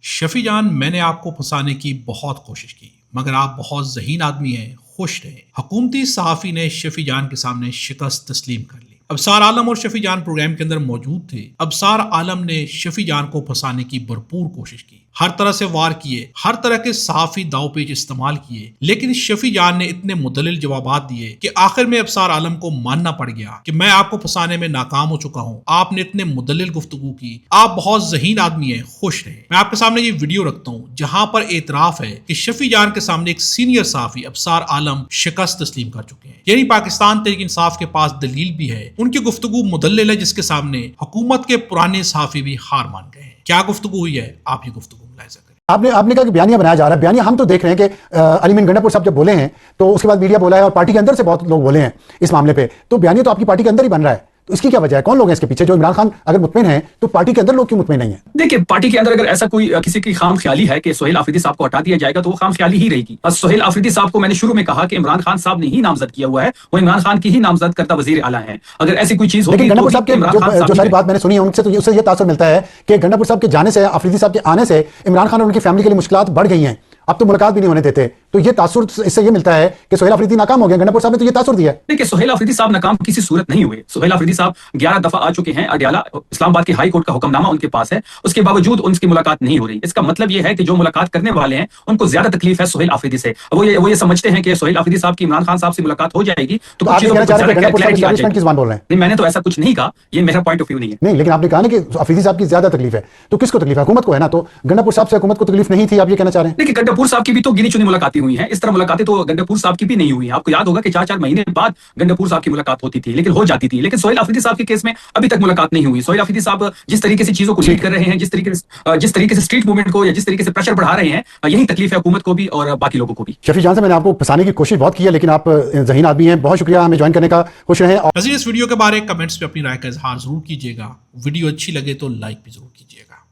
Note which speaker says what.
Speaker 1: شفیع جان، میں نے آپ کو پھنسانے کی بہت کوشش کی مگر آپ بہت ذہین آدمی ہیں، خوش رہیں۔ حکومتی صحافی نے شفیع جان کے سامنے شکست تسلیم کر لی۔ ابصار عالم اور شفیع جان پروگرام کے اندر موجود تھے۔ ابصار عالم نے شفیع جان کو پھنسانے کی بھرپور کوشش کی، ہر طرح سے وار کیے، ہر طرح کے صحافی داؤ پیچ استعمال کیے، لیکن شفیع جان نے اتنے مدلل جوابات دیے کہ آخر میں ابصار عالم کو ماننا پڑ گیا کہ میں آپ کو پھنسانے میں ناکام ہو چکا ہوں۔ آپ نے اتنے مدلل گفتگو کی، آپ بہت ذہین آدمی ہیں، خوش رہیں۔ میں آپ کے سامنے یہ ویڈیو رکھتا ہوں جہاں پر اعتراف ہے کہ شفیع جان کے سامنے ایک سینئر صحافی ابصار عالم شکست تسلیم کر چکے ہیں، یعنی پاکستان تحریک انصاف کے پاس دلیل بھی ہے، ان کی گفتگو مدلل ہے جس کے سامنے حکومت کے پرانے صحافی بھی ہار مان گئے ہیں۔ کیا گفتگو ہوئی ہے، آپ یہ گفتگو ملاحظہ کریں۔
Speaker 2: آپ نے کہا کہ بیانیہ بنایا جا رہا ہے، بیانیہ ہم تو دیکھ رہے ہیں کہ علی مین گنڈا پور صاحب جب بولے ہیں تو اس کے بعد میڈیا بولا ہے اور پارٹی کے اندر سے بہت لوگ بولے ہیں اس معاملے پہ، تو بیانیہ تو آپ کی پارٹی کے اندر ہی بن رہا ہے، تو اس کی کیا وجہ ہے؟ کون لوگ ہیں اس کے پیچھے؟ جو عمران خان اگر مطمئن ہیں تو پارٹی کے اندر لوگ کیوں مطمئن نہیں ہیں؟
Speaker 3: دیکھیں، پارٹی کے اندر اگر ایسا کوئی کسی کی خام خیالی ہے کہ سہیل آفریدی صاحب کو ہٹا دیا جائے گا تو وہ خام خیالی ہی رہے گی۔ اور سہیل آفریدی صاحب کو میں نے شروع میں کہا کہ عمران خان صاحب نے ہی نامزد کیا ہوا ہے، وہ عمران خان کی ہی نامزد کرتا وزیر اعلیٰ ہیں۔ اگر ایسی کوئی چیز ہوگی
Speaker 2: لیکن گنڈا پور صاحب کے جو ساری بات میں نے سنی ہے ان سے تو اس سے یہ تاثر ملتا ہے کہ گنڈا پور صاحب کے جانے سے، آفریدی صاحب کے آنے سے عمران خان اور ان کی فیملی کے لیے مشکلات بڑھ گئی ہیں، اب تو ملاقات بھی نہیں ہونے دیتے، تو یہ تاثر اس سے یہ ملتا ہے کہ سہیل آفریدی ناکام ہو گئے۔ گنڈا پور صاحب نے تو یہ تاثر دیا ہے۔
Speaker 3: دیکھیں، سہیل آفریدی صاحب ناکام کسی صورت نہیں ہوئے۔ سہیل آفریدی صاحب 11 دفعہ آ چکے ہیں اڈیالہ، اسلام آباد کی ہائی کورٹ کا حکم نامہ ان کے پاس ہے، اس کے باوجود ان کی ملاقات نہیں ہو رہی۔ اس کا مطلب یہ ہے کہ جو ملاقات کرنے والے ہیں ان کو زیادہ تکلیف ہے سہیل آفریدی سے۔ وہ یہ سمجھتے ہیں کہ سہیل آفریدی صاحب کی عمران خان صاحب سے ملاقات ہو جائے گی تو
Speaker 2: آپ کہنا چاہ رہے ہیں کہ گنڈا پور صاحب اسٹیبلشمنٹ کی زبان بول رہے ہیں؟
Speaker 3: نہیں، میں نے تو ایسا کچھ نہیں کہا، یہ میرا پوائنٹ آف ویو نہیں ہے۔
Speaker 2: نہیں، لیکن آپ نے کہا نا کہ آفریدی صاحب کی زیادہ تکلیف ہے، تو کس کو تکلیف ہے؟ حکومت کو ہے نا، تو گنڈا پور صاحب سے حکومت کو تکلیف نہیں تھی، آپ یہ کہنا چاہ رہے ہیں؟
Speaker 3: دیکھیں، گنڈا پور صاحب کی بھی تو گنی چنی ملاقاتیں ہوئی ہیں، اس طرح ملاقاتیں تو گنڈا پور صاحب کی بھی نہیں ہوئی ہیں۔ آپ کو یاد ہوگا کہ 4 مہینے بعد گنڈا پور صاحب کی ملاقات ہوتی تھی، لیکن ہو جاتی تھی، لیکن سہیل آفریدی صاحب کے کیس میں ابھی تک ملاقات نہیں ہوئی۔ سہیل آفریدی صاحب جس طریقے سے چیزوں کو لیڈ کر رہے ہیں، جس طریقے سے اسٹریٹ موومنٹ کو یا جس طریقے سے پریشر بڑھا رہے ہیں، یہی تکلیف ہے حکومت کو بھی اور باقی لوگوں کو بھی۔
Speaker 2: شفیع جان سے میں نے آپ کو پھنسانے کی کوشش بہت کی ہے، لیکن آپ ذہین آدمی ہیں، بہت شکریہ ہمیں جوائن کرنے کا، خوش رہیں۔
Speaker 1: ناظرین، اس ویڈیو کے بارے کمنٹس پہ اپنی رائے کا اظہار ضرور کیجیے گا، ویڈیو اچھی لگے تو لائک بھی ضرور کیجیے گا۔